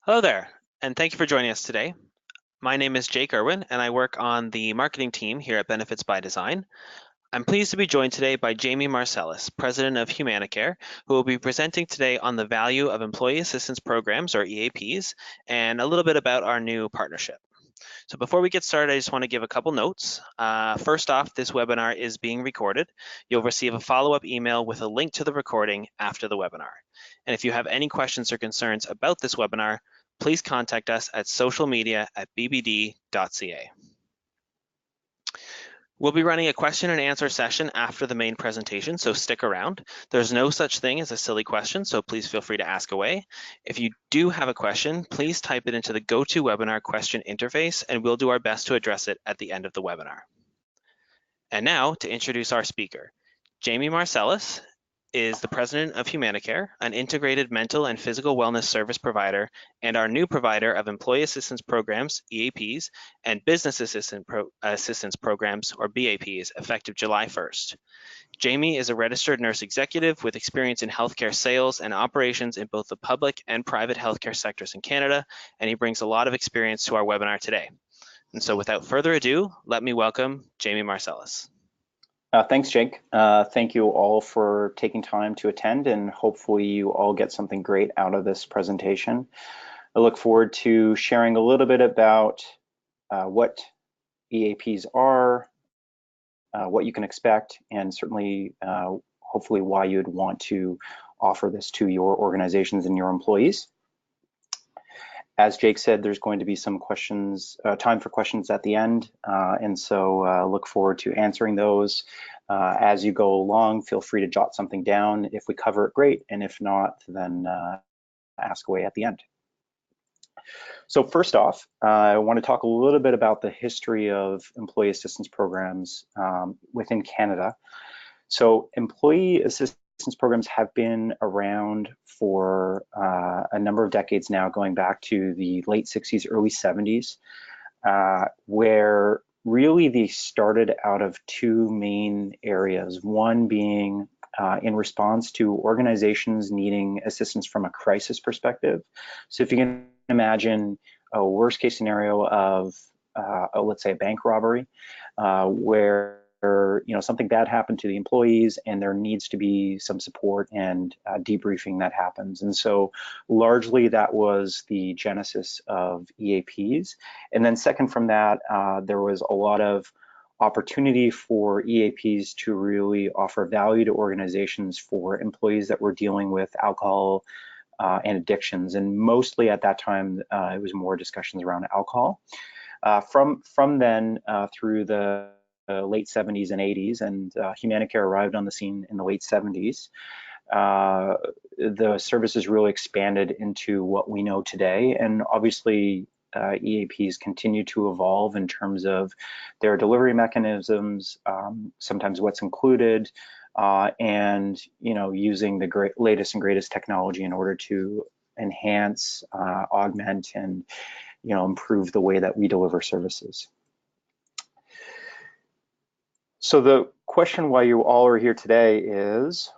Hello there, and thank you for joining us today. My name is Jake Irwin, and I work on the marketing team here at Benefits by Design. I'm pleased to be joined today by Jamie Marcellus, President of HumanaCare, who will be presenting today on the value of Employee Assistance Programs, or EAPs, and a little bit about our new partnership. So before we get started, I just want to give a couple notes. First off, this webinar is being recorded. You'll receive a follow-up email with a link to the recording after the webinar. And if you have any questions or concerns about this webinar, please contact us at socialmedia@bbd.ca. We'll be running a question and answer session after the main presentation, so stick around. There's no such thing as a silly question, so please feel free to ask away. If you do have a question, please type it into the GoToWebinar question interface, and we'll do our best to address it at the end of the webinar. And now to introduce our speaker. Jamie Marcellus is the president of HumanaCare, an integrated mental and physical wellness service provider, and our new provider of employee assistance programs, EAPs, and business assistance programs, or BAPs, effective July 1st. Jamie is a registered nurse executive with experience in healthcare sales and operations in both the public and private healthcare sectors in Canada, and he brings a lot of experience to our webinar today. And so without further ado, let me welcome Jamie Marcellus. Thanks, Jake. Thank you all for taking time to attend, and hopefully you all get something great out of this presentation. I look forward to sharing a little bit about what EAPs are, what you can expect, and certainly, hopefully, why you'd want to offer this to your organizations and your employees. As Jake said, there's going to be some questions, time for questions at the end, and so look forward to answering those. As you go along, feel free to jot something down. If we cover it, great, and if not, then ask away at the end. So first off, I want to talk a little bit about the history of employee assistance programs within Canada. So employee assistance programs have been around for a number of decades now, going back to the late 60s, early 70s, where really they started out of two main areas. One being in response to organizations needing assistance from a crisis perspective. So if you can imagine a worst case scenario of, let's say, a bank robbery, where something bad happened to the employees and there needs to be some support and debriefing that happens. And so largely that was the genesis of EAPs. And then second from that, there was a lot of opportunity for EAPs to really offer value to organizations for employees that were dealing with alcohol and addictions. And mostly at that time, it was more discussions around alcohol. From then through the late 70s and 80s, and HumanaCare arrived on the scene in the late 70s. The services really expanded into what we know today, and obviously EAPs continue to evolve in terms of their delivery mechanisms, sometimes what's included, and using the latest and greatest technology in order to enhance, augment, and improve the way that we deliver services. So the question why you all are here today is,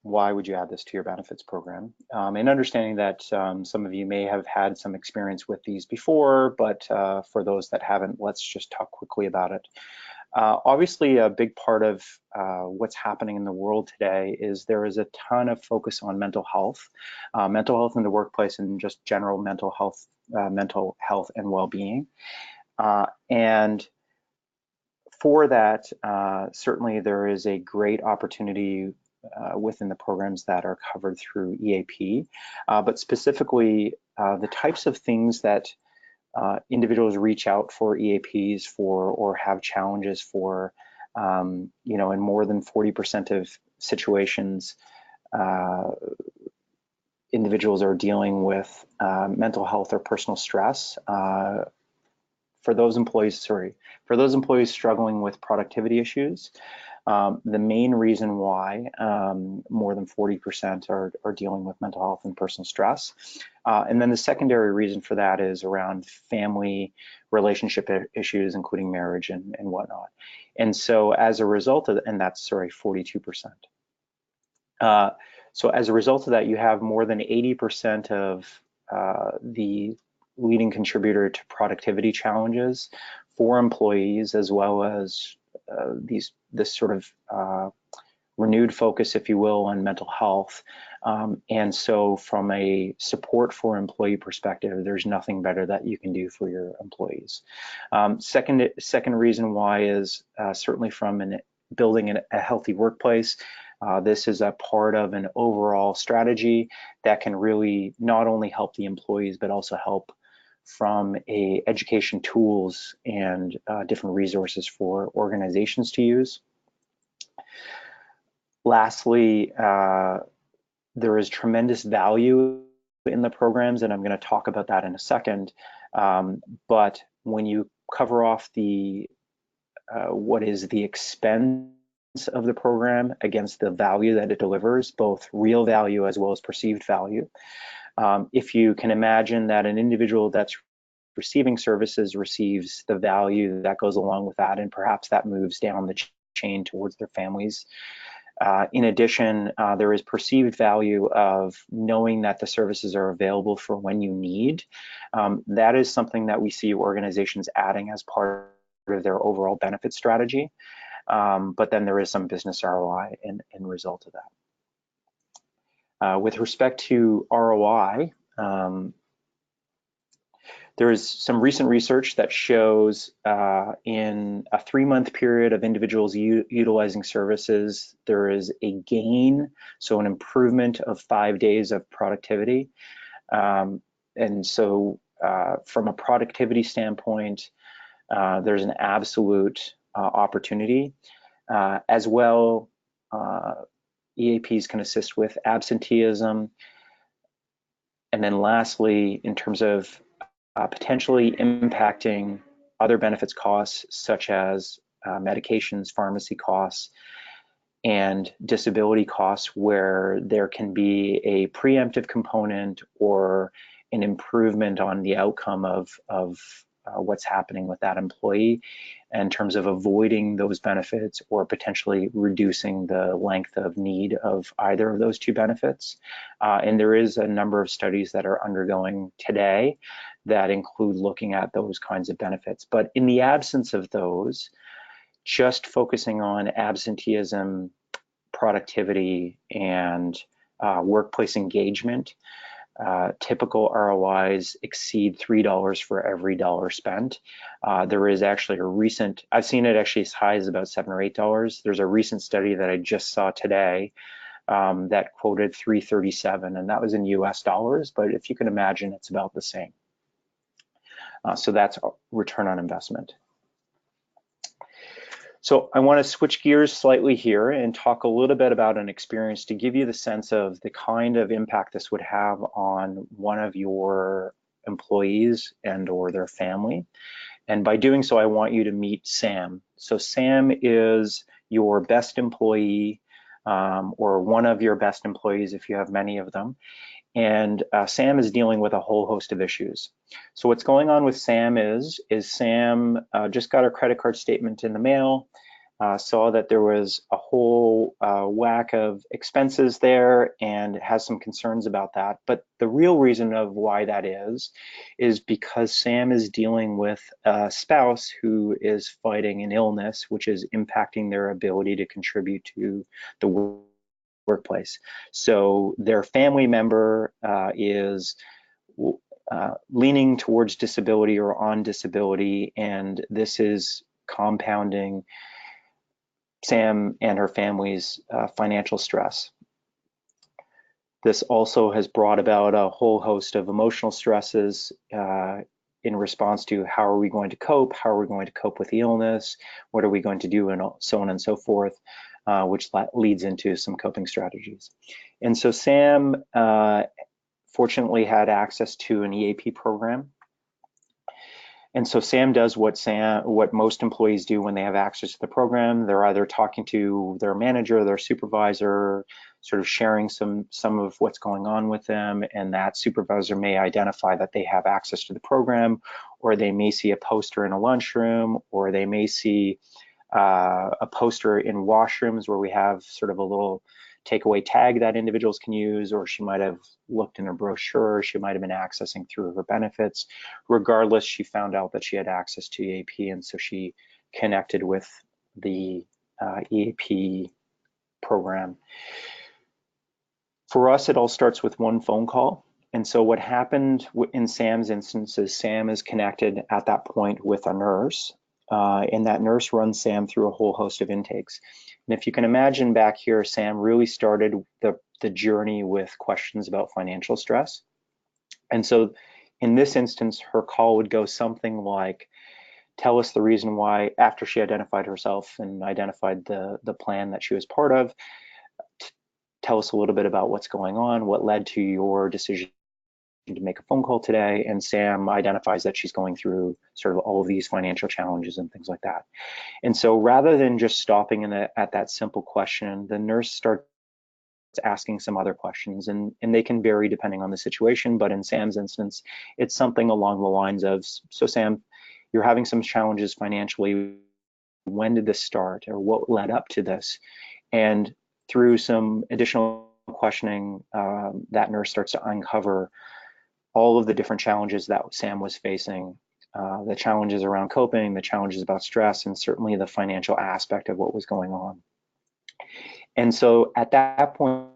why would you add this to your benefits program? And understanding that some of you may have had some experience with these before, but for those that haven't, let's just talk quickly about it. Obviously, a big part of what's happening in the world today is there is a ton of focus on mental health in the workplace, and just general mental health and well-being. And for that, certainly there is a great opportunity within the programs that are covered through EAP, but specifically the types of things that individuals reach out for EAPs for or have challenges for, in more than 40% of situations, individuals are dealing with mental health or personal stress. For those employees struggling with productivity issues, the main reason why more than 40% are dealing with mental health and personal stress. And then the secondary reason for that is around family relationship issues, including marriage and whatnot. And so as a result of, and that's, 42%. So as a result of that, you have more than 80% of the leading contributor to productivity challenges for employees, as well as this sort of renewed focus, if you will, on mental health. And so from a support for employee perspective, there's nothing better that you can do for your employees. Second reason why is certainly from building a healthy workplace. This is a part of an overall strategy that can really not only help the employees, but also help from education tools and different resources for organizations to use. Lastly, there is tremendous value in the programs, and I'm going to talk about that in a second. But when you cover off the what is the expense of the program against the value that it delivers, both real value as well as perceived value, if you can imagine that an individual that's receiving services receives the value that goes along with that, and perhaps that moves down the chain towards their families. In addition, there is perceived value of knowing that the services are available for when you need. That is something that we see organizations adding as part of their overall benefit strategy. But then there is some business ROI in result of that. With respect to ROI, there is some recent research that shows in a 3-month period of individuals utilizing services, there is a gain, so an improvement of 5 days of productivity. And so from a productivity standpoint, there's an absolute opportunity. As well, EAPs can assist with absenteeism. And then lastly, in terms of potentially impacting other benefits costs, such as medications, pharmacy costs, and disability costs, where there can be a preemptive component or an improvement on the outcome of what's happening with that employee in terms of avoiding those benefits or potentially reducing the length of need of either of those two benefits. And there is a number of studies that are undergoing today that include looking at those kinds of benefits. But in the absence of those, just focusing on absenteeism, productivity, and workplace engagement, typical ROIs exceed $3 for every dollar spent. There is actually a recent, I've seen it actually as high as about $7 or $8. There's a recent study that I just saw today that quoted $3.37, and that was in US dollars, but if you can imagine, it's about the same. So that's return on investment. So I want to switch gears slightly here and talk a little bit about an experience to give you the sense of the kind of impact this would have on one of your employees and or their family. And by doing so, I want you to meet Sam. So Sam is your best employee or one of your best employees if you have many of them. And Sam is dealing with a whole host of issues. So what's going on with Sam is Sam just got her credit card statement in the mail, saw that there was a whole whack of expenses there and has some concerns about that. But the real reason of why that is because Sam is dealing with a spouse who is fighting an illness, which is impacting their ability to contribute to the workplace. So their family member is leaning towards disability or on disability, and this is compounding Sam and her family's financial stress. This also has brought about a whole host of emotional stresses in response to how are we going to cope, how are we going to cope with the illness, what are we going to do, and so on and so forth. Which leads into some coping strategies. And so Sam fortunately had access to an EAP program. And so Sam does what most employees do when they have access to the program. They're either talking to their manager, their supervisor, sort of sharing some of what's going on with them, and that supervisor may identify that they have access to the program, or they may see a poster in a lunchroom, or they may see a poster in washrooms where we have sort of a little takeaway tag that individuals can use, or she might have looked in a brochure, she might have been accessing through her benefits. Regardless, she found out that she had access to EAP, and so she connected with the EAP program. For us, it all starts with one phone call. And so what happened in Sam's instance is Sam is connected at that point with a nurse, and that nurse runs Sam through a whole host of intakes. And if you can imagine back here, Sam really started the journey with questions about financial stress. And so in this instance, her call would go something like, tell us the reason why, after she identified herself and identified the plan that she was part of, tell us a little bit about what's going on, what led to your decision to make a phone call today. And Sam identifies that she's going through sort of all of these financial challenges and things like that. And so rather than just stopping at that simple question, the nurse starts asking some other questions, and they can vary depending on the situation. But in Sam's instance, it's something along the lines of, so Sam, you're having some challenges financially. When did this start, or what led up to this? And through some additional questioning, that nurse starts to uncover all of the different challenges that Sam was facing, the challenges around coping, the challenges about stress, and certainly the financial aspect of what was going on. And so at that point,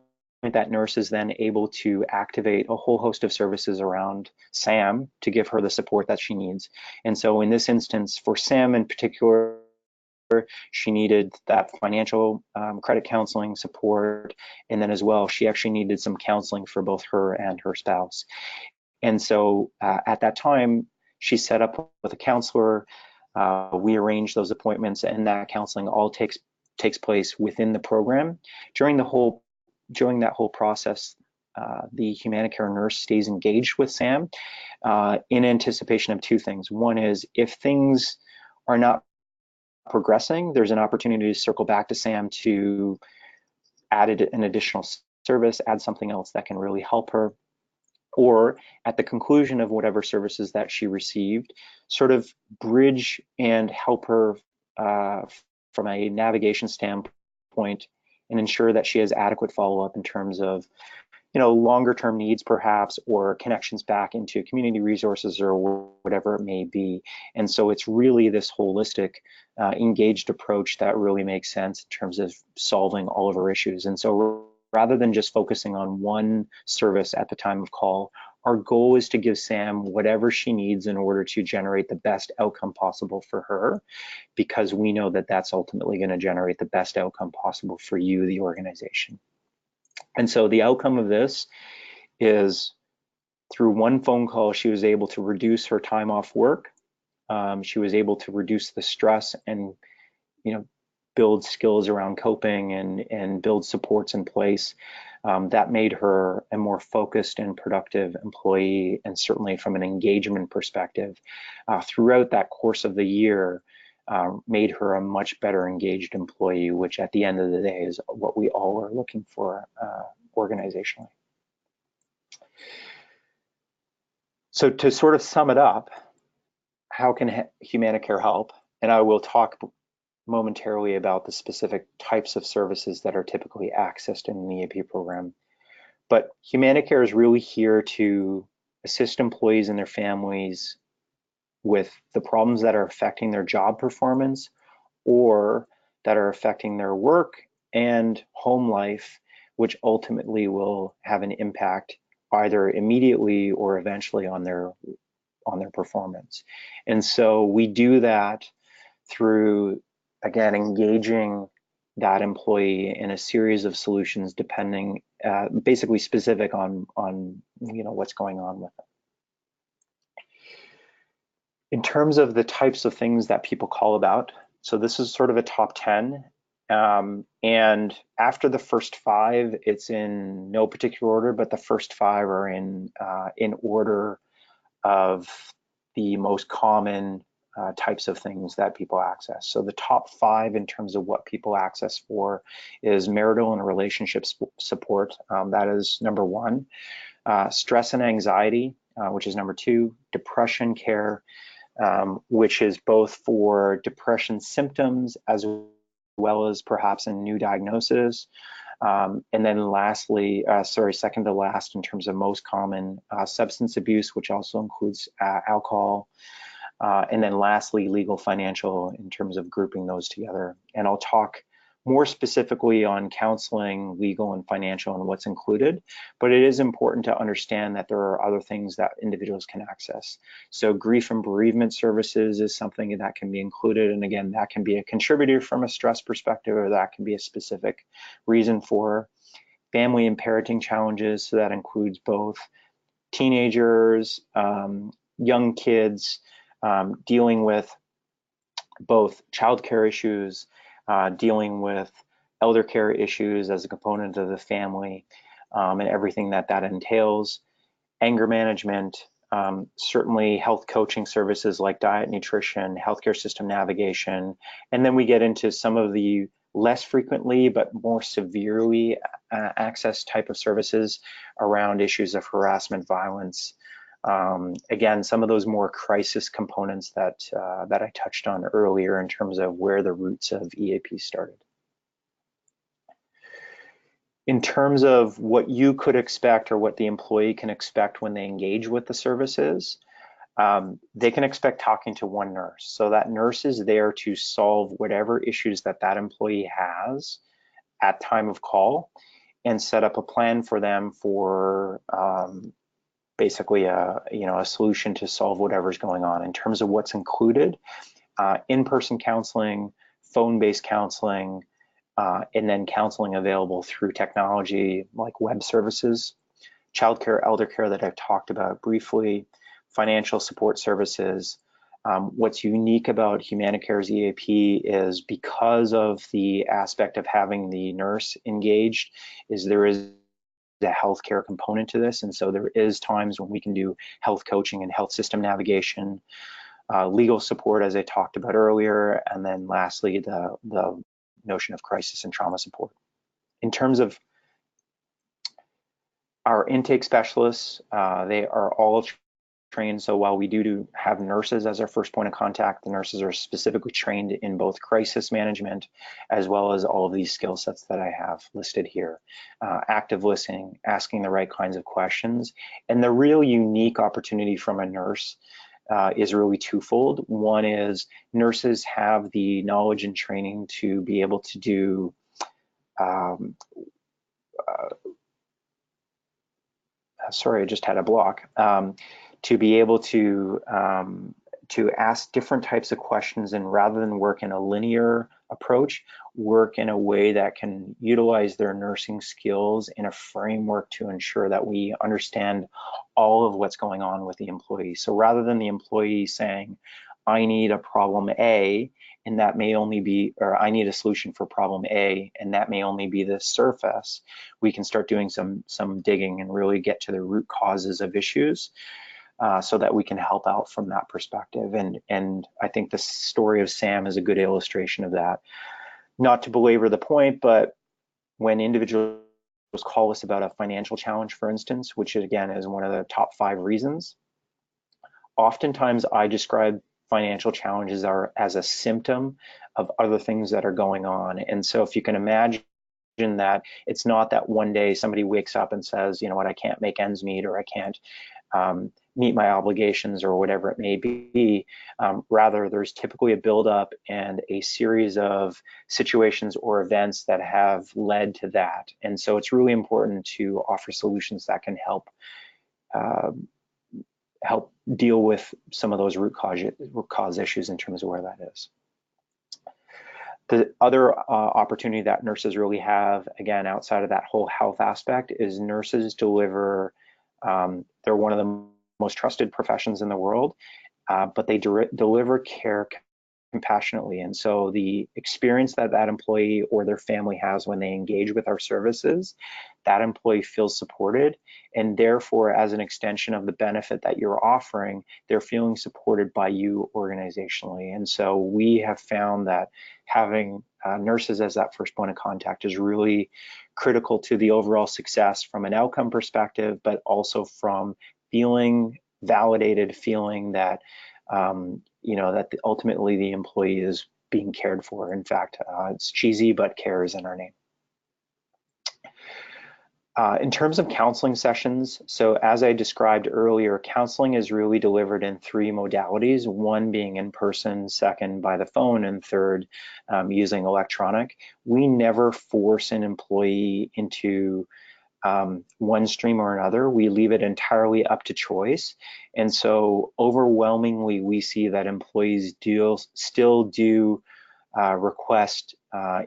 that nurse is then able to activate a whole host of services around Sam to give her the support that she needs. And so in this instance, for Sam in particular, she needed that financial credit counseling support, and then as well, she actually needed some counseling for both her and her spouse. And so at that time, she set up with a counselor. We arranged those appointments, and that counseling all takes place within the program. During that whole process, the HumanaCare nurse stays engaged with Sam in anticipation of two things. One is, if things are not progressing, there's an opportunity to circle back to Sam to add an additional service, add something else that can really help her. Or at the conclusion of whatever services that she received, sort of bridge and help her from a navigation standpoint and ensure that she has adequate follow-up in terms of, longer term needs perhaps, or connections back into community resources or whatever it may be. And so it's really this holistic, engaged approach that really makes sense in terms of solving all of our issues. And so rather than just focusing on one service at the time of call, our goal is to give Sam whatever she needs in order to generate the best outcome possible for her, because we know that that's ultimately going to generate the best outcome possible for you, the organization. And so the outcome of this is, through one phone call, she was able to reduce her time off work. She was able to reduce the stress and, build skills around coping and build supports in place that made her a more focused and productive employee, and certainly from an engagement perspective throughout that course of the year made her a much better engaged employee, which at the end of the day is what we all are looking for organizationally. So to sort of sum it up, how can HumanaCare help? And I will talk momentarily about the specific types of services that are typically accessed in an EAP program. But HumanaCare is really here to assist employees and their families with the problems that are affecting their job performance or that are affecting their work and home life, which ultimately will have an impact either immediately or eventually on their performance. And so we do that through, again, engaging that employee in a series of solutions depending, basically specific on what's going on with them. In terms of the types of things that people call about, so this is sort of a top 10. And after the first 5, it's in no particular order, but the first 5 are in order of the most common types of things that people access. So the top 5 in terms of what people access for is marital and relationship support. That is number 1. Stress and anxiety, which is number 2. Depression care, which is both for depression symptoms as well as perhaps a new diagnosis. And then lastly, second to last in terms of most common, substance abuse, which also includes alcohol. And then lastly, legal financial in terms of grouping those together. And I'll talk more specifically on counseling, legal and financial and what's included, but it is important to understand that there are other things that individuals can access. So grief and bereavement services is something that can be included. And again, that can be a contributor from a stress perspective, or that can be a specific reason for family and parenting challenges. So that includes both teenagers, young kids, dealing with both childcare issues, dealing with elder care issues as a component of the family, and everything that entails, anger management, certainly health coaching services like diet, nutrition, healthcare system navigation, and then we get into some of the less frequently but more severely accessed type of services around issues of harassment, violence. Again, some of those more crisis components that I touched on earlier in terms of where the roots of EAP started. In terms of what you could expect or what the employee can expect when they engage with the services, they can expect talking to one nurse. So that nurse is there to solve whatever issues that employee has at time of call and set up a plan for them for basically a solution to solve whatever's going on. In terms of what's included, in-person counseling, phone-based counseling, and then counseling available through technology like web services, childcare, elder care that I've talked about briefly, financial support services. What's unique about HumanaCare's EAP is because of the aspect of having the nurse engaged, is there is a healthcare component to this, and so there is times when we can do health coaching and health system navigation, legal support as I talked about earlier, and then lastly the notion of crisis and trauma support. In terms of our intake specialists, they are all trained. So while we do have nurses as our first point of contact, the nurses are specifically trained in both crisis management as well as all of these skill sets that I have listed here. Active listening, asking the right kinds of questions, and the real unique opportunity from a nurse is really twofold. One is nurses have the knowledge and training to be able to do sorry, I just had a block. To be able to ask different types of questions, and rather than work in a linear approach, work in a way that can utilize their nursing skills in a framework to ensure that we understand all of what's going on with the employee. So rather than the employee saying, I need a problem A, and that may only be, or I need a solution for problem A, and that may only be the surface, we can start doing some digging and really get to the root causes of issues. So that we can help out from that perspective. And I think the story of Sam is a good illustration of that. Not to belabor the point, but when individuals call us about a financial challenge, for instance, which again is one of the top 5 reasons, oftentimes I describe financial challenges as a symptom of other things that are going on. And so if you can imagine that it's not that one day somebody wakes up and says, you know what, I can't make ends meet, or I can't meet my obligations, or whatever it may be. Rather, there's typically a buildup and a series of situations or events that have led to that. And so it's really important to offer solutions that can help deal with some of those root cause issues in terms of where that is. The other opportunity that nurses really have, again, outside of that whole health aspect, is nurses deliver, they're one of the most trusted professions in the world, but they deliver care compassionately. And so the experience that employee or their family has when they engage with our services, that employee feels supported, and therefore, as an extension of the benefit that you're offering, they're feeling supported by you organizationally. And so we have found that having nurses as that first point of contact is really critical to the overall success from an outcome perspective, but also from feeling validated, feeling that that ultimately the employee is being cared for. In fact, it's cheesy, but care is in our name. In terms of counseling sessions, so as I described earlier, counseling is really delivered in 3 modalities, one being in person, second by the phone, and third using electronic. We never force an employee into one stream or another. We leave it entirely up to choice. And so overwhelmingly, we see that employees still do request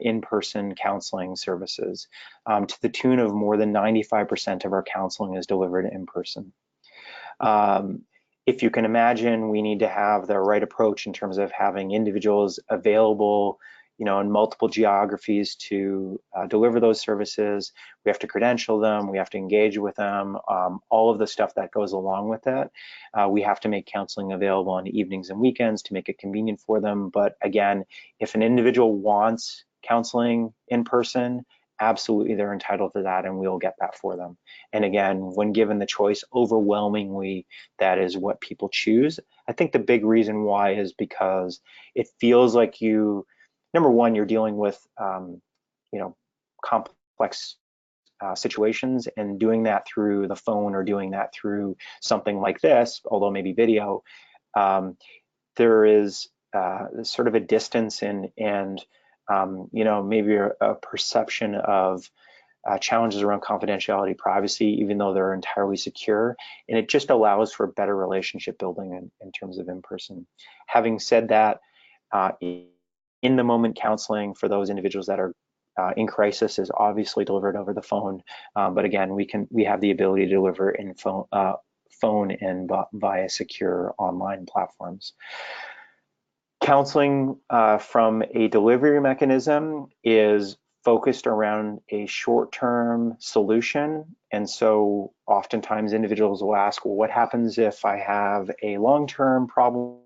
in-person counseling services. To the tune of more than 95% of our counseling is delivered in person. If you can imagine, we need to have the right approach in terms of having individuals available in multiple geographies to deliver those services. We have to credential them, we have to engage with them, all of the stuff that goes along with that. We have to make counseling available on evenings and weekends to make it convenient for them. But again, if an individual wants counseling in person, absolutely they're entitled to that, and we'll get that for them. And again, when given the choice, overwhelmingly that is what people choose. I think the big reason why is because it feels like number one, you're dealing with complex situations, and doing that through the phone or doing that through something like this, although maybe video, there is sort of a distance and maybe a perception of challenges around confidentiality, privacy, even though they're entirely secure. And it just allows for better relationship building in terms of in-person. Having said that, in the moment counseling for those individuals that are in crisis is obviously delivered over the phone, but again, we have the ability to deliver in phone and via secure online platforms. Counseling from a delivery mechanism is focused around a short-term solution, and so oftentimes individuals will ask, well, what happens if I have a long-term problem?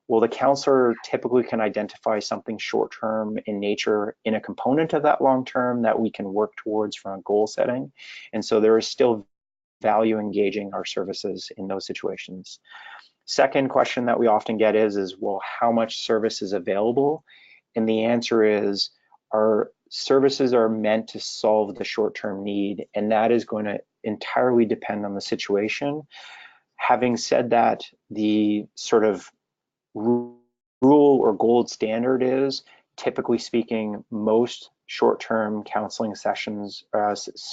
Well, the counselor typically can identify something short-term in nature in a component of that long-term that we can work towards from a goal setting. And so there is still value engaging our services in those situations. Second question that we often get is, well, how much service is available? And the answer is, our services are meant to solve the short-term need, and that is going to entirely depend on the situation. Having said that, the sort of rule or gold standard is, typically speaking, most short-term counseling sessions,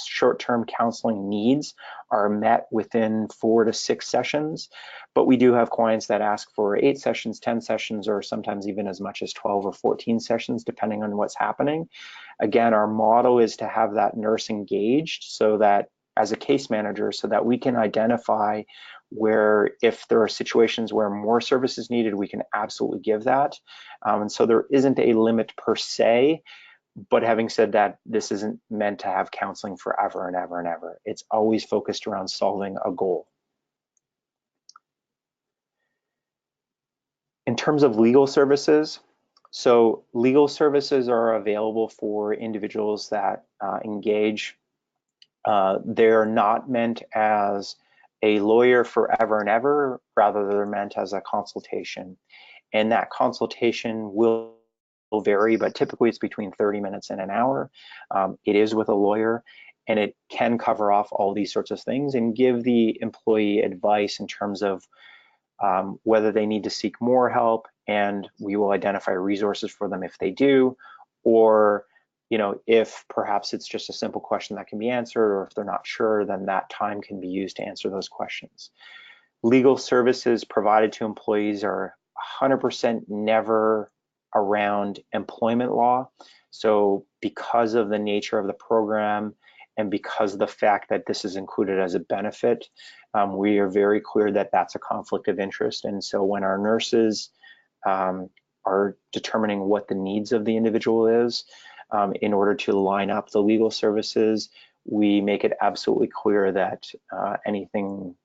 short-term counseling needs are met within 4 to 6 sessions, but we do have clients that ask for 8 sessions, 10 sessions, or sometimes even as much as 12 or 14 sessions, depending on what's happening. Again, our model is to have that nurse engaged so that, as a case manager, so that we can identify where, if there are situations where more service is needed, we can absolutely give that. And so there isn't a limit per se, but having said that, this isn't meant to have counseling forever and ever and ever. It's always focused around solving a goal. In terms of legal services, so legal services are available for individuals that engage. They're not meant as a lawyer forever and ever, rather they're meant as a consultation. And that consultation will vary, but typically it's between 30 minutes and an hour. It is with a lawyer, and it can cover off all these sorts of things and give the employee advice in terms of whether they need to seek more help, and we will identify resources for them if they do, or if perhaps it's just a simple question that can be answered, or if they're not sure, then that time can be used to answer those questions. Legal services provided to employees are 100% never around employment law. So because of the nature of the program and because of the fact that this is included as a benefit, we are very clear that that's a conflict of interest. And so when our nurses are determining what the needs of the individual is, in order to line up the legal services, we make it absolutely clear that anything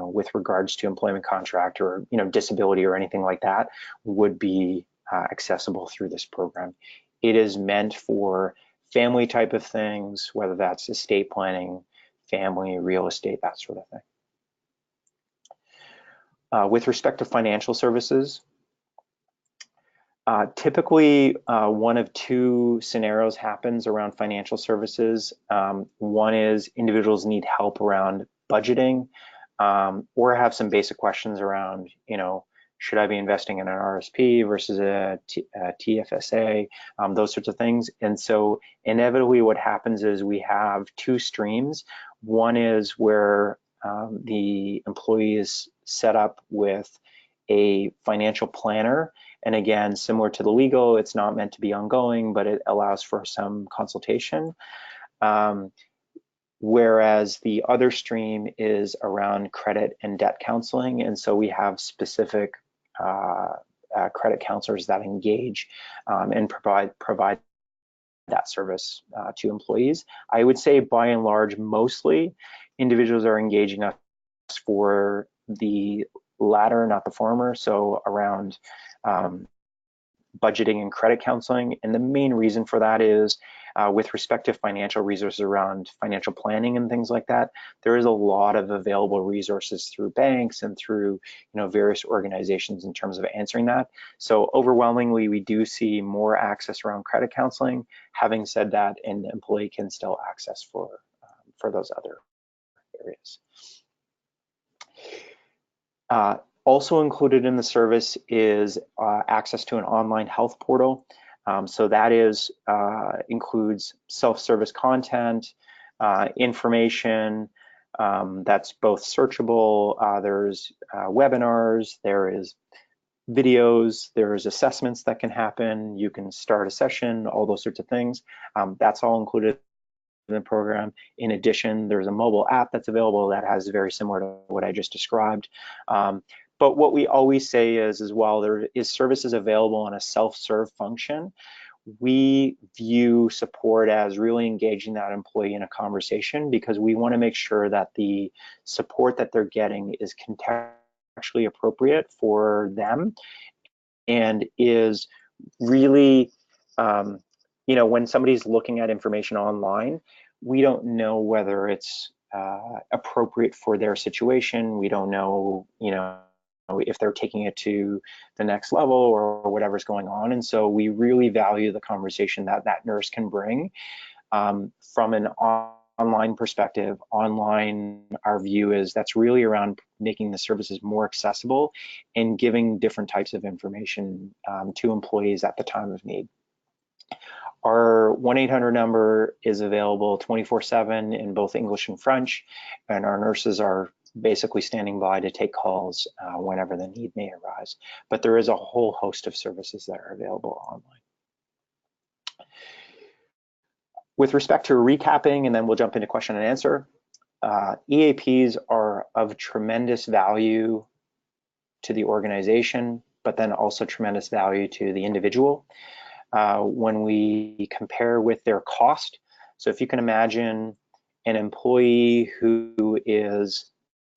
with regards to employment contract or disability or anything like that would be accessible through this program. It is meant for family type of things, whether that's estate planning, family, real estate, that sort of thing. With respect to financial services, typically, one of two scenarios happens around financial services. One is individuals need help around budgeting, or have some basic questions around, should I be investing in an RSP versus a TFSA, those sorts of things. And so inevitably what happens is we have two streams. One is where the employee is set up with a financial planner. And again, similar to the legal, it's not meant to be ongoing, but it allows for some consultation. Whereas the other stream is around credit and debt counseling. And so we have specific credit counselors that engage and provide that service to employees. I would say by and large, mostly individuals are engaging us for the latter, not the former. So around budgeting and credit counseling. And the main reason for that is with respect to financial resources around financial planning and things like that, there is a lot of available resources through banks and through various organizations in terms of answering that. So overwhelmingly, we do see more access around credit counseling. Having said that, an employee can still access for those other areas. Also included in the service is access to an online health portal. So that includes self-service content, information that's both searchable. There's webinars, there is videos, there's assessments that can happen. You can start a session, all those sorts of things. That's all included in the program. In addition, there's a mobile app that's available that has very similar to what I just described. But what we always say is, as well, there is services available on a self-serve function. We view support as really engaging that employee in a conversation, because we want to make sure that the support that they're getting is contextually appropriate for them and is really, when somebody's looking at information online, we don't know whether it's appropriate for their situation. We don't know, if they're taking it to the next level or whatever's going on. And so we really value the conversation that that nurse can bring. From an online perspective, our view is that's really around making the services more accessible and giving different types of information to employees at the time of need. Our 1-800 number is available 24/7 in both English and French, and our nurses are basically standing by to take calls whenever the need may arise. But there is a whole host of services that are available online. With respect to recapping, and then we'll jump into question and answer, EAPs are of tremendous value to the organization, but then also tremendous value to the individual. When we compare with their cost, so if you can imagine an employee who is,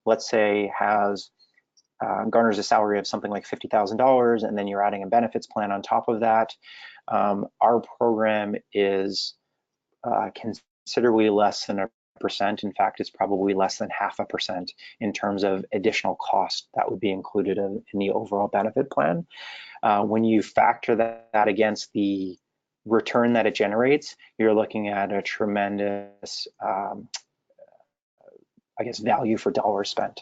let's say, garners a salary of something like $50,000, and then you're adding a benefits plan on top of that, our program is considerably less than 1%. In fact, it's probably less than 0.5% in terms of additional cost that would be included in the overall benefit plan. When you factor that against the return that it generates, you're looking at a tremendous, value for dollars spent.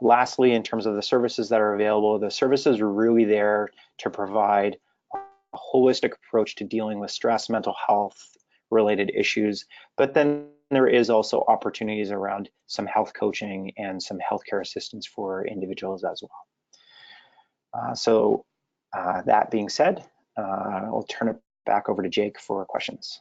Lastly, in terms of the services that are available, the services are really there to provide a holistic approach to dealing with stress, mental health related issues, but then there is also opportunities around some health coaching and some healthcare assistance for individuals as well. That being said, I'll turn it back over to Jake for questions.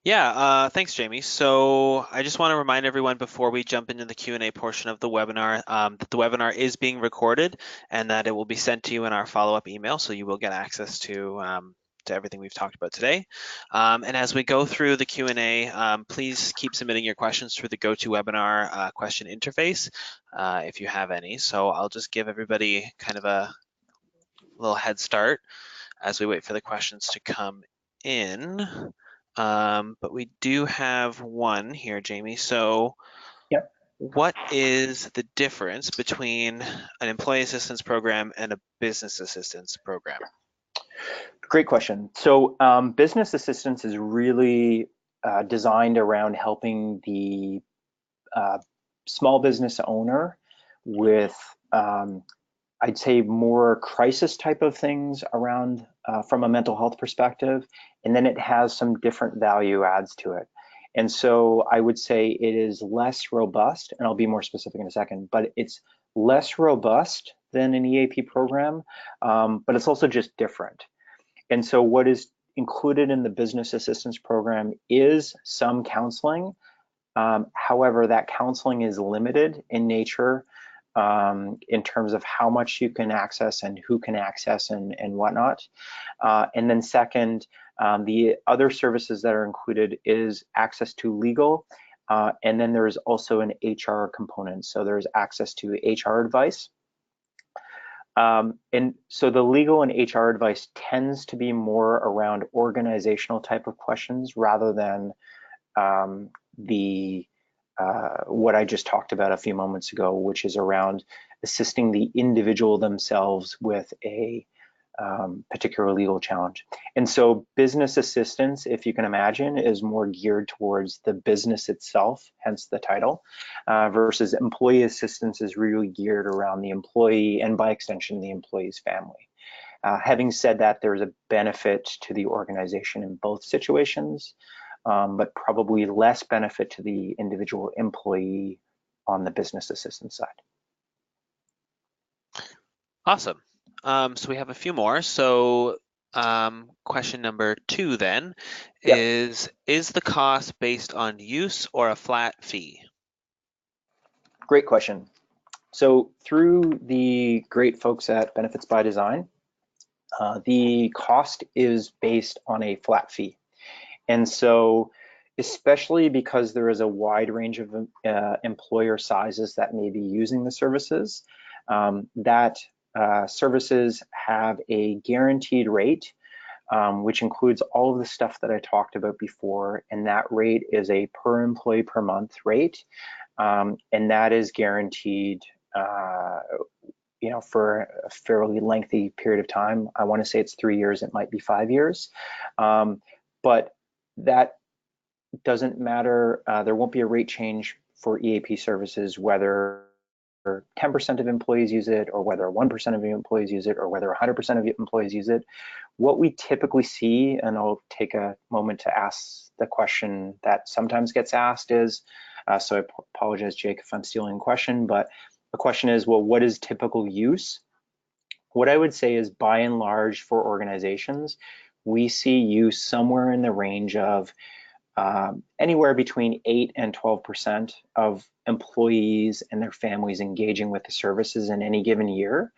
Yeah, thanks, Jamie. So I just want to remind everyone before we jump into the Q&A portion of the webinar that the webinar is being recorded and that it will be sent to you in our follow-up email, so you will get access to everything we've talked about today. And as we go through the Q&A, please keep submitting your questions through the GoToWebinar question interface if you have any. So I'll just give everybody kind of a little head start as we wait for the questions to come in. But we do have one here, Jamie. So yep. what is the difference between an employee assistance program and a business assistance program? Great question. So business assistance is really designed around helping the small business owner with, I'd say, more crisis type of things around from a mental health perspective, and then it has some different value adds to it. And so I would say it is less robust, and I'll be more specific in a second, but it's less robust than an EAP program, but it's also just different. And so what is included in the business assistance program is some counseling. However, that counseling is limited in nature in terms of how much you can access and who can access and whatnot. And then second, the other services that are included is access to legal, and then there's also an HR component. So there's access to HR advice. And so the legal and HR advice tends to be more around organizational type of questions rather than what I just talked about a few moments ago, which is around assisting the individual themselves with a particular legal challenge. And so business assistance, if you can imagine, is more geared towards the business itself, hence the title, versus employee assistance is really geared around the employee and by extension, the employee's family. Having said that, there's a benefit to the organization in both situations, but probably less benefit to the individual employee on the business assistance side. Awesome. So we have a few more. So question number 2 then is the cost based on use or a flat fee? Great question. So through the great folks at Benefits by Design, the cost is based on a flat fee. And so especially because there is a wide range of employer sizes that may be using the services, services have a guaranteed rate, which includes all of the stuff that I talked about before, and that rate is a per employee per month rate, and that is guaranteed for a fairly lengthy period of time. I want to say it's 3 years, it might be 5 years, but that doesn't matter. There won't be a rate change for EAP services, whether 10% of employees use it, or whether 1% of employees use it, or whether 100% of employees use it. What we typically see, and I'll take a moment to ask the question that sometimes gets asked is, so I apologize, Jake, if I'm stealing a question, but the question is, well, what is typical use? What I would say is, by and large, for organizations, we see use somewhere in the range of anywhere between 8 and 12% of employees and their families engaging with the services in any given year.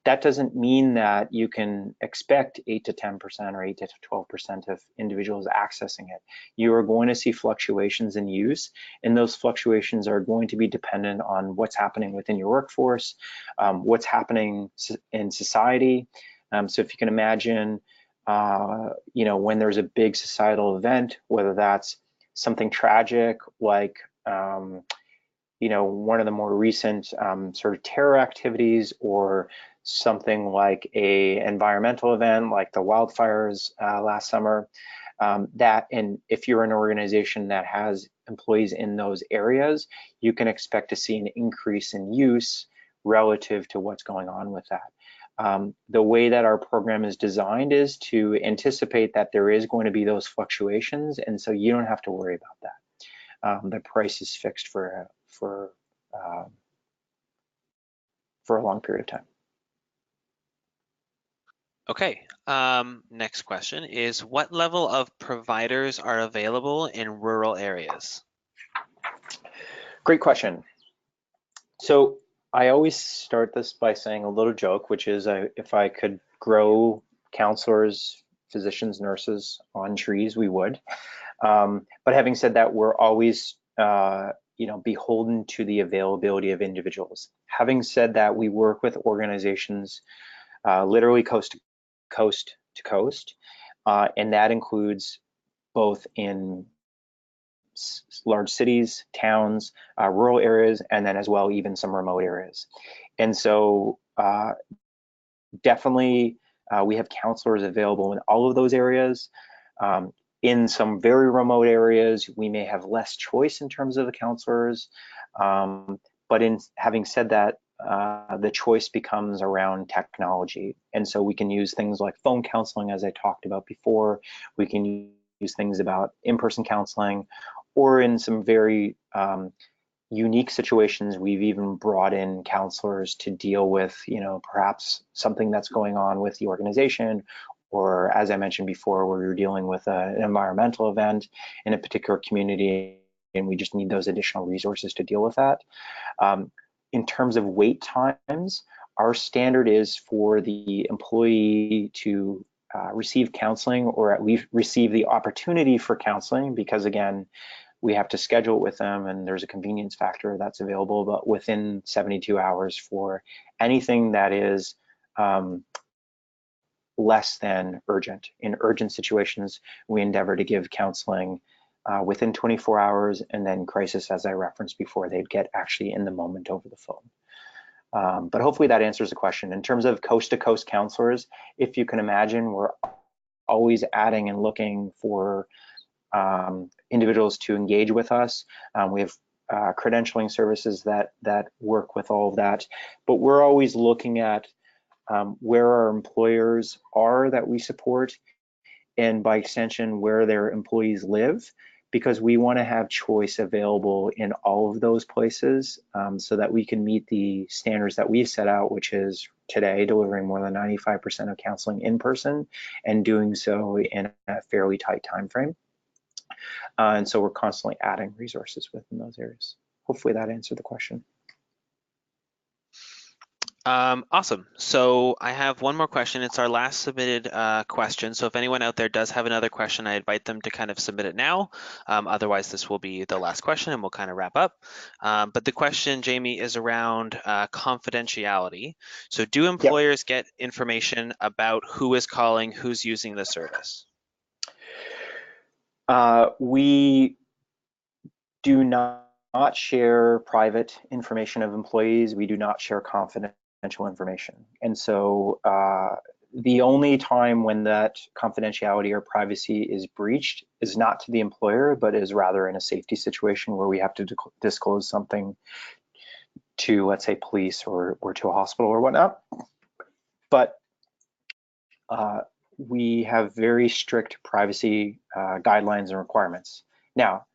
That doesn't mean that you can expect 8 to 10% or 8 to 12% of individuals accessing it. You are going to see fluctuations in use, and those fluctuations are going to be dependent on what's happening within your workforce, what's happening in society. So if you can imagine, when there's a big societal event, whether that's something tragic like one of the more recent sort of terror activities, or something like a environmental event like the wildfires last summer, and if you're an organization that has employees in those areas, you can expect to see an increase in use relative to what's going on with that. The way that our program is designed is to anticipate that there is going to be those fluctuations, and so you don't have to worry about that. The price is fixed for a long period of time. Okay, next question is, what level of providers are available in rural areas? Great question. So I always start this by saying a little joke, which is if I could grow counselors, physicians, nurses on trees, we would. But having said that, we're always beholden to the availability of individuals. Having said that, we work with organizations literally coast to coast, and that includes both in large cities, towns, rural areas, and then as well even some remote areas. And so definitely we have counselors available in all of those areas. In some very remote areas, we may have less choice in terms of the counselors. But in having said that, the choice becomes around technology. And so we can use things like phone counseling, as I talked about before. We can use things about in-person counseling, or in some very unique situations, we've even brought in counselors to deal with, perhaps something that's going on with the organization, or as I mentioned before, where you're dealing with an environmental event in a particular community, and we just need those additional resources to deal with that. In terms of wait times, our standard is for the employee to receive counseling, or at least receive the opportunity for counseling, because again, we have to schedule it with them and there's a convenience factor that's available, but within 72 hours for anything that is less than urgent. In urgent situations, we endeavor to give counseling within 24 hours, and then crisis, as I referenced before, they'd get actually in the moment over the phone. But hopefully that answers the question. In terms of coast-to-coast counselors, if you can imagine, we're always adding and looking for individuals to engage with us. We have credentialing services that work with all of that, but we're always looking at where our employers are that we support, and by extension, where their employees live, because we want to have choice available in all of those places, so that we can meet the standards that we've set out, which is today delivering more than 95% of counseling in person and doing so in a fairly tight time frame. And so we're constantly adding resources within those areas. Hopefully that answered the question. Awesome. So I have one more question. It's our last submitted question. So if anyone out there does have another question, I invite them to kind of submit it now. Otherwise, this will be the last question and we'll kind of wrap up. But the question, Jamie, is around confidentiality. So do employers get information about who is calling, who's using the service? We do not share private information of employees. We do not share confidential information. And so the only time when that confidentiality or privacy is breached is not to the employer, but is rather in a safety situation where we have to disclose something to, let's say, police or to a hospital or whatnot. But we have very strict privacy guidelines and requirements. Now,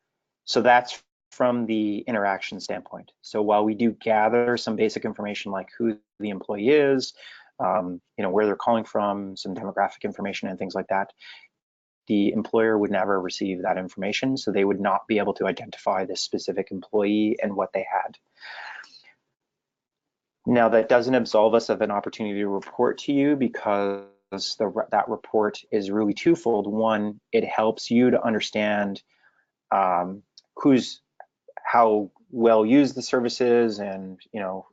so that's from the interaction standpoint. So while we do gather some basic information like who the employee is, where they're calling from, some demographic information and things like that, the employer would never receive that information, so they would not be able to identify this specific employee and what they had. Now, that doesn't absolve us of an opportunity to report to you, because that report is really twofold. One, it helps you to understand how well used the service is, and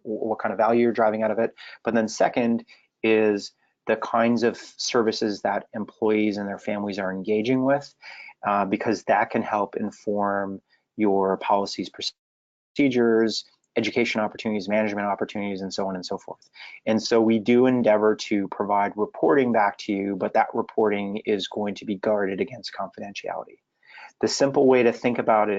what kind of value you're driving out of it. But then second is the kinds of services that employees and their families are engaging with, because that can help inform your policies, procedures, education opportunities, management opportunities, and so on and so forth. And so we do endeavor to provide reporting back to you, but that reporting is going to be guarded against confidentiality. The simple way to think about it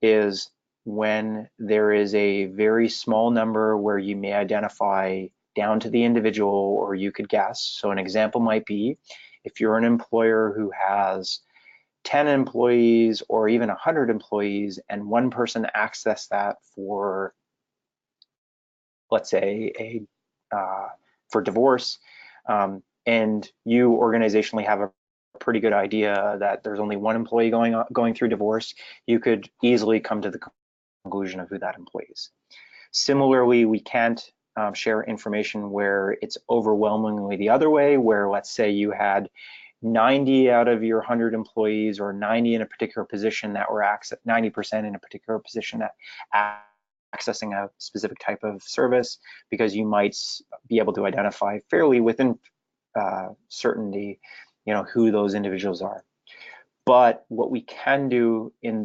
is when there is a very small number where you may identify down to the individual, or you could guess. So an example might be, if you're an employer who has 10 employees or even 100 employees, and one person accessed that for, let's say, for divorce, and you organizationally have a pretty good idea that there's only one employee going through divorce, you could easily come to the conclusion of who that employee is. Similarly, we can't share information where it's overwhelmingly the other way, where let's say you had 90 out of your 100 employees, or 90 in a particular position that were 90% in a particular position that accessing a specific type of service, because you might be able to identify fairly within certainty, who those individuals are. But what we can do in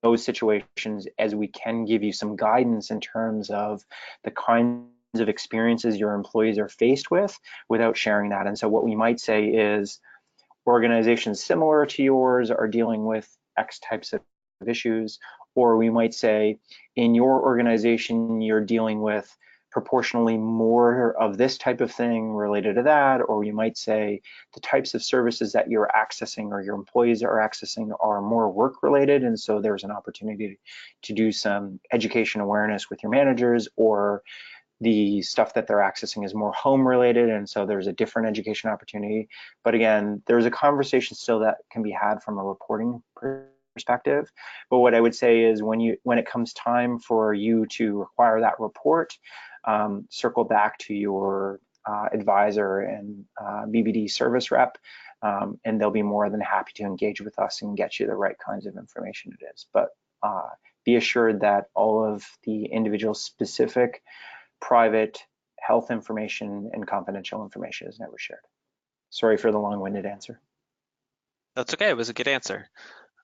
those situations is we can give you some guidance in terms of the kinds of experiences your employees are faced with without sharing that. And so what we might say is organizations similar to yours are dealing with X types of issues, or we might say in your organization you're dealing with proportionally more of this type of thing related to that, or you might say the types of services that you're accessing or your employees are accessing are more work related, and so there's an opportunity to do some education awareness with your managers, or the stuff that they're accessing is more home related, and so there's a different education opportunity. But again, there's a conversation still that can be had from a reporting perspective. But what I would say is when it comes time for you to require that report, circle back to your advisor and BBD service rep, and they'll be more than happy to engage with us and get you the right kinds of information it is. But be assured that all of the individual specific private health information and confidential information is never shared. Sorry for the long-winded answer. That's okay. It was a good answer.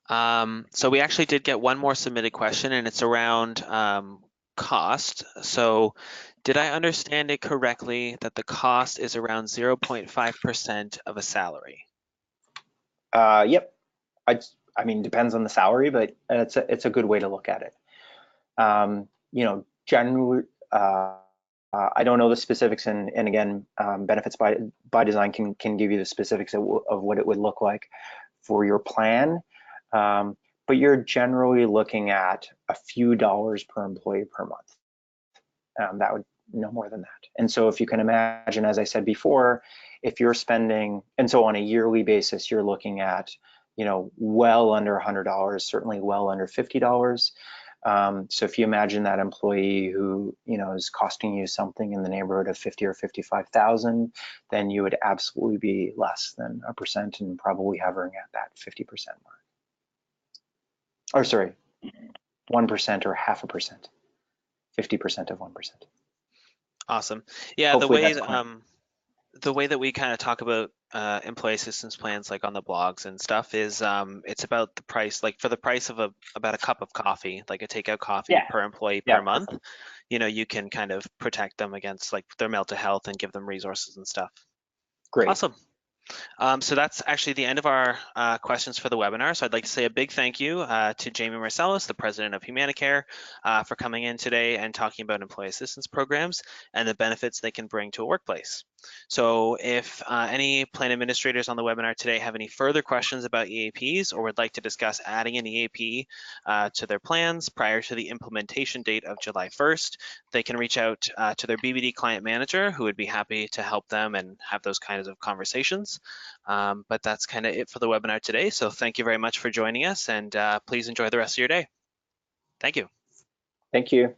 So we actually did get one more submitted question, and it's around cost. So did I understand it correctly that the cost is around 0.5% of a salary? Yep. I mean, depends on the salary, but it's a good way to look at it. Generally, I don't know the specifics, and again, benefits by design can give you the specifics of what it would look like for your plan. But you're generally looking at a few dollars per employee per month. That would no more than that. And so if you can imagine, as I said before, if you're spending, and so on a yearly basis, you're looking at, well under $100, certainly well under $50. So if you imagine that employee who, is costing you something in the neighborhood of 50 or 55,000, then you would absolutely be less than a percent and probably hovering at that 50% mark. Or sorry, 1% or half a percent, 50% of 1%. Awesome. Yeah, Hopefully that's clear. the way that we kind of talk about employee assistance plans, like on the blogs and stuff, is it's about the price, like for the price of about a cup of coffee, like a takeout coffee Yeah, per employee yeah, per month. perfect. You can kind of protect them against like their mental health and give them resources and stuff. Great. Awesome. So that's actually the end of our questions for the webinar. So I'd like to say a big thank you to Jamie Marcellus, the president of HumanaCare, for coming in today and talking about employee assistance programs and the benefits they can bring to a workplace. So if any plan administrators on the webinar today have any further questions about EAPs or would like to discuss adding an EAP to their plans prior to the implementation date of July 1st, they can reach out to their BBD client manager, who would be happy to help them and have those kinds of conversations. But that's kind of it for the webinar today. So thank you very much for joining us, and please enjoy the rest of your day. Thank you. Thank you.